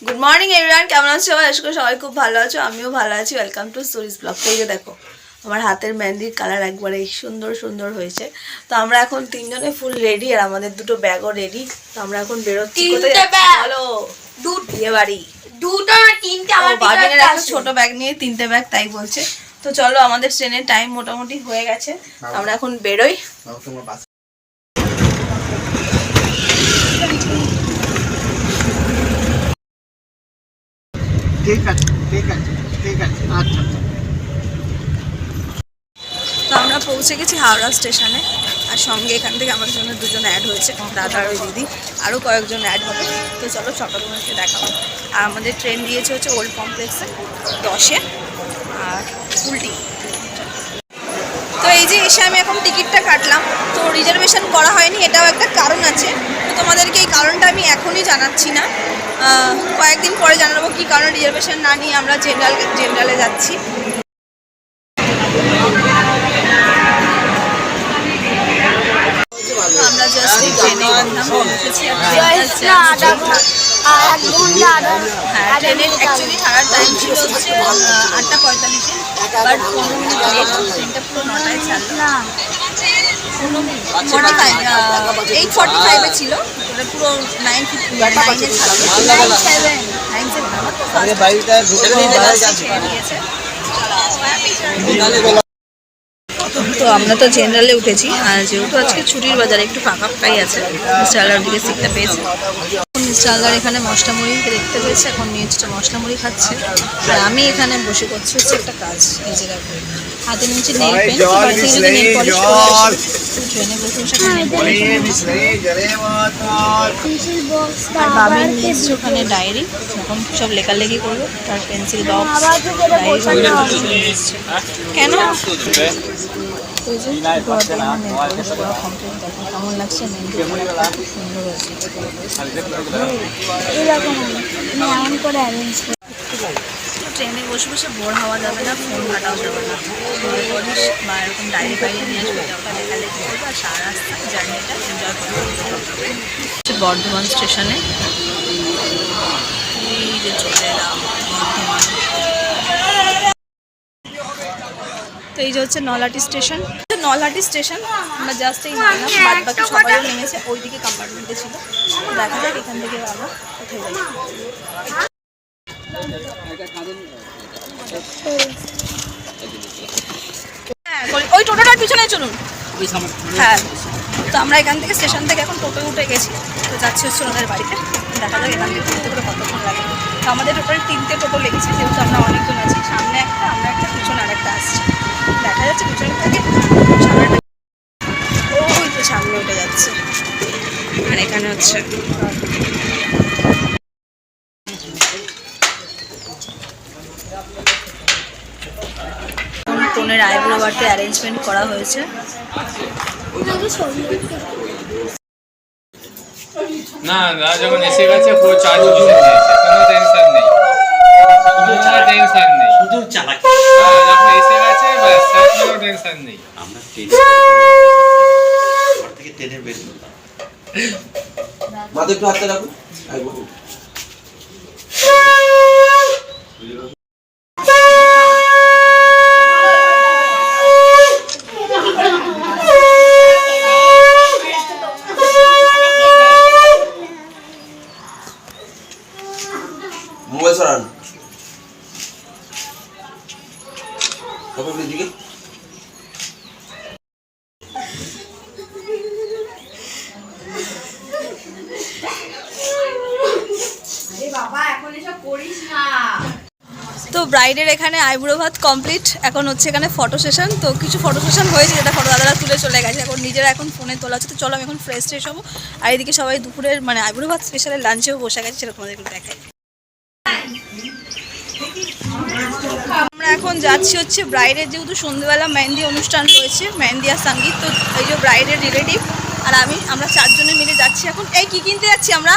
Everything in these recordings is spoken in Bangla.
গুড মর্নিং এভরিওয়ান, কেমন আছো সবাই? আশা করি সবাই খুব ভালো আছো, আমিও ভালো আছি। Welcome to stories blog. তো এই যে দেখো আমার হাতের মেহেন্দির কালার একবারে সুন্দর সুন্দর হয়েছে। তো আমরা এখন তিনজনে ফুল রেডি, আর আমাদের দুটো ব্যাগও রেডি। তো আমরা এখন বেরোচ্ছি। কোথায় যাচ্ছি বলো? বিয়ে বাড়ি। দুটো না তিনটে, আমার বাবিনের একটা ছোট ব্যাগ নিয়ে তিনটে ব্যাগ তাই বলছে। তো চলো, আমাদের ট্রেনের টাইম মোটামুটি হয়ে গেছে, আমরা এখন বেরোই। ঠিক আছে ঠিক আছে ঠিক আছে, আচ্ছা। তো আমরা পৌঁছে গেছি হাওড়া স্টেশনে, আর সঙ্গে এখান থেকে আমার জন্য দুজন অ্যাড হয়েছে, দাদা আর দিদি, আরও কয়েকজন অ্যাড হবে। তো চলো সকালবেলাকে দেখাবো। আর আমাদের ট্রেন দিয়েছে হচ্ছে ওল্ড কমপ্লেক্সে 10-এ আর উল্টি। তো এই যে এসে আমি এখন টিকিটটা কাটলাম, তো রিজার্ভেশন করা হয়নি, এটাও একটা কারণ আছে। তো তোমাদেরকে এই কারণটা আমি এখনই জানাচ্ছি না, কয়েকদিন পরে জানাবো কী কারণে রিজার্ভেশন না নিয়ে আমরা জেনারেলে যাচ্ছি। আমরা জাস্ট ট্রেনে ট্রেনের অ্যাকচুয়ালি ছাড়ার টাইম ছিল হচ্ছে 8:45, বাট 15 মিনিট লেট, ট্রেনটা পুরো 9টায় ছাড়লো। 8:45 ছিল, ওটা পুরো 9:50 তো আমরা তো জেনারেলে উঠেছি, আর যেহেতু আজকে ছুটির বাজার একটু ফাঁকা ফাঁকাই আছে, মিস্টার দিকে সিটটা পেয়েছে। এখন মিস্টার এখানে মশলা মুড়ি দেখতে পেয়েছে, এখন নিয়ে হচ্ছে মশলা মুড়ি খাচ্ছে, আর আমি এখানে বসে করছি হচ্ছে একটা কাজ। এই যে দেখো হাতে নিয়েছি নেল পেন্ট, বাড়ি থেকে যদি নেল পলিশ করে আসি, ট্রেনে বসে বসে নেল পলিশ। আর বাবির নিয়েছে ওখানে ডায়েরি, এখন সব লেখালেখি করবে, তার পেন্সিল বক্স, ডায়েরি কেন কেমন লাগছে? ট্রেনে বসে বসে বোর হওয়া যাবে না, ফোন ঘাটাও যাবে না, করিস বা এরকম ডায়েরি ফাইরি নিয়ে আসবে, ওটা লেখালেখি করবে, আর সারা রাস্তা জার্নিটা এনজয় করবে। বর্ধমান স্টেশনে এই যে চলে এলাম বর্ধমান। তো এই যে হচ্ছে নলহাটি স্টেশন, আমরা জাস্ট এই নামলাম, বাদ বাকি সবাইও নেমেছে, ওইদিকে কম্পার্টমেন্টে ছিল। দেখা যাক এখান থেকে আমরা কোথায় যাই। হ্যাঁ, ওই টোটোটার পিছনে চলুন। হ্যাঁ, তো আমরা এখান থেকে স্টেশন থেকে এখন টোটো উঠে গেছি, তো যাচ্ছি হচ্ছে ওনাদের বাড়িতে। দেখা যাক এখান থেকে টোটো করে কতক্ষণ লাগে। তো আমাদের টোটাল 3টে টোটো লেগেছে, যেহেতু আমরা অনেকজন আছি, সামনে একটা, আমরা একটা, পিছনে আরেকটা আসছি। দেখা যাচ্ছে পিছনে থেকে সামনে, ওই তো সামনে উঠে যাচ্ছে। আর এখানে হচ্ছে কনের আইব্রো বাড়তে অ্যারেঞ্জমেন্ট করা হয়েছে। না না, যখন এসে গেছে পুরো চার্জ দিয়ে দিয়েছে, কোনো টেনশন নেই, কোনো টেনশন নেই, শুধু চালাকি। যখন এসে গেছে বাস, কোনো টেনশন নেই। আমরা ঘর থেকে টেনে বের করলাম। মাথা একটু হাতে রাখুন। মোবাইল সরান দিকে। তো ব্রাইডের এখানে আইব্রো ভাত কমপ্লিট, এখন হচ্ছে এখানে ফটো সেশন। তো কিছু ফটো সেশন হয়েছে, যেটা ফটো দাদারা তুলে চলে গেছে, এখন নিজেরা এখন ফোনে তোলা হচ্ছে। তো চলো আমি এখন ফ্রেশ হবো, আর এদিকে সবাই দুপুরের মানে আইব্রো ভাত স্পেশালের লাঞ্চেও বসে গেছে, সেটা তোমাদের একটু দেখাই। আমরা এখন যাচ্ছি হচ্ছে ব্রাইডের, যেহেতু সন্ধ্যেবেলা মেহেন্দি অনুষ্ঠান রয়েছে, মেহেন্দি আর সঙ্গীত। তো এই যে ব্রাইডের রিলেটিভ আর আমরা 4 জনে মিলে যাচ্ছি এখন। এই কি কিনতে যাচ্ছি আমরা?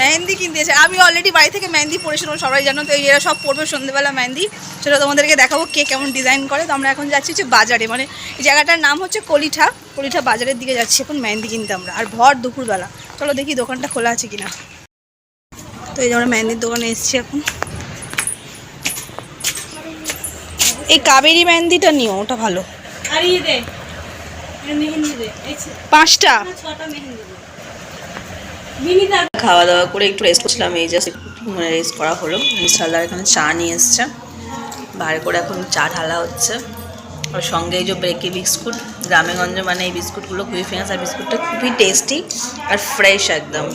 মেহেন্দি কিনতে যাচ্ছি। আমি অলরেডি বাড়ি থেকে মেহেন্দি পরেছিলাম, সবাই জানো। তো এরা সব পড়বে সন্ধ্যেবেলা মেহেন্দি, সেটা তোমাদেরকে দেখাবো কে কেমন ডিজাইন করে। তো আমরা এখন যাচ্ছি হচ্ছে বাজারে, মানে এই জায়গাটার নাম হচ্ছে কলিঠা বাজারের দিকে যাচ্ছি এখন মেহেন্দি কিনতে আমরা, আর ভর দুপুরবেলা। চলো দেখি দোকানটা খোলা আছে কিনা। তো এই যে আমরা মেহেন্দির দোকানে এসেছি এখন। এই কাবেরি মেহেন্দিটা নিও, ওটা ভালো। আর ইয়ে দে, মেহেন্দি দে, 5টা। 6টা মেহেন্দি দে। বিনিতা খাওয়া দাওয়া করে একটু রেস্ট করছিলাম, এই জাস্ট মানে রেস্ট করা হলো। ইনশাল্লাহ এখানে চা নিয়ে এসছে, বার করে এখন চা ঢালা হচ্ছে। আর সঙ্গে এই যে ব্রেকি বিস্কুট, গ্রামেগঞ্জে মানে এই বিস্কুটগুলো খুবই ফেমাস, আর বিস্কুটটা খুবই টেস্টি আর ফ্রেশ একদম।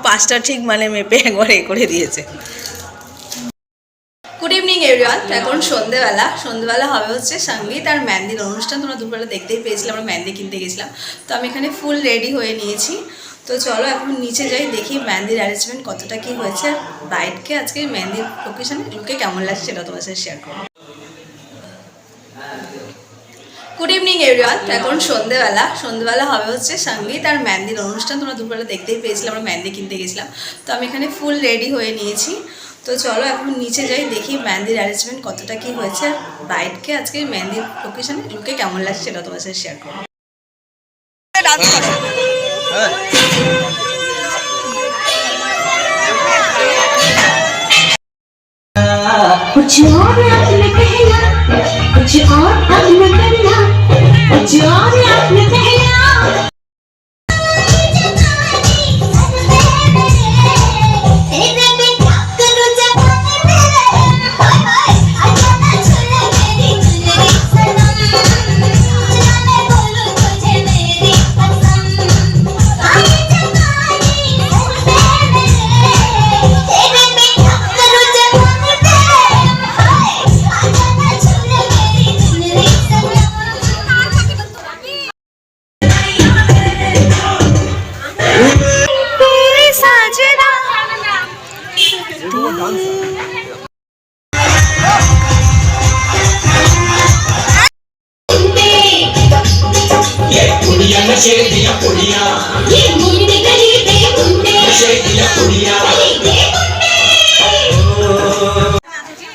5টা ঠিক মানে মেপে একবার এ করে দিয়েছে। Good evening everyone. এখন সন্ধেবেলা হবে হচ্ছে সঙ্গীত আর মেহেন্দির অনুষ্ঠান। তোমরা দুপুরবেলা দেখতেই পেয়েছিলাম, আমরা মেহেন্দি কিনতে গেছিলাম। তো আমি এখানে ফুল রেডি হয়ে নিয়েছি। তো চলো এখন নিচে যাই, দেখি মেহেন্দির অ্যারেঞ্জমেন্ট কতটা কি হয়েছে, আর ব্রাইডকে আজকে মেহেন্দির লোকেশনে লুকে কেমন লাগছে সেটা তোমার সাথে শেয়ার করবো। Good evening everyone. এখন সন্ধেবেলা হবে হচ্ছে সঙ্গীত আর মেহেন্দির অনুষ্ঠান। তোমরা দুপুরবেলা দেখতেই পেয়েছিলাম, আমরা মেহেন্দি কিনতে গেছিলাম। তো আমি এখানে ফুল রেডি হয়ে নিয়েছি। তো চলো এখন নিচে যাই, দেখি মেহেন্দির অ্যারেঞ্জমেন্ট কতটা কি হয়েছে, আর ব্রাইডকে আজকে মেহেন্দির লোকেশনে লুকে কেমন লাগছে সেটা তোমার সাথে শেয়ার করবো। कुछ और आपने कहना, कुछ और आपने करना, कुछ और आपने कहना।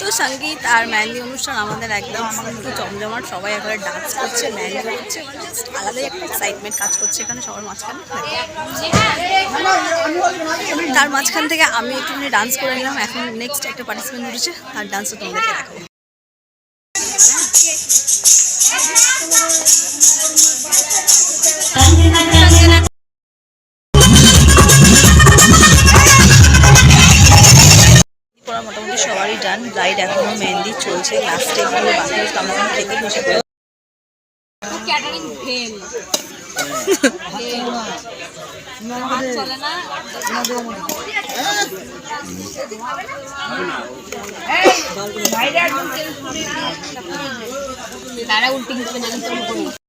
তো সঙ্গীত আর মেহেন্দি অনুষ্ঠান আমাদের একদম জমজমাট, সবাই একবারে ডান্স করছে, মেহেন্দি করছে, মানে জাস্ট আলাদাই একটা এক্সাইটমেন্ট কাজ করছে এখানে সবার মাঝখানে। তার মাঝখান থেকে আমি একটুখানি ডান্স করে নিলাম। এখন নেক্সট একটা পার্টিসিপেন্ট উঠেছে, তার ডান্সও তোমাদেরকে দেখাবো। মোটামুটি সবারই ডান, ব্রাইড এখনো মেহেন্দি চলছে, লাস্টে এগুলো বাকি আছে, আমরা এখন খেতে বসে পড়ি। ক্যাটারিং ফেল চলে না, তারা উল্টি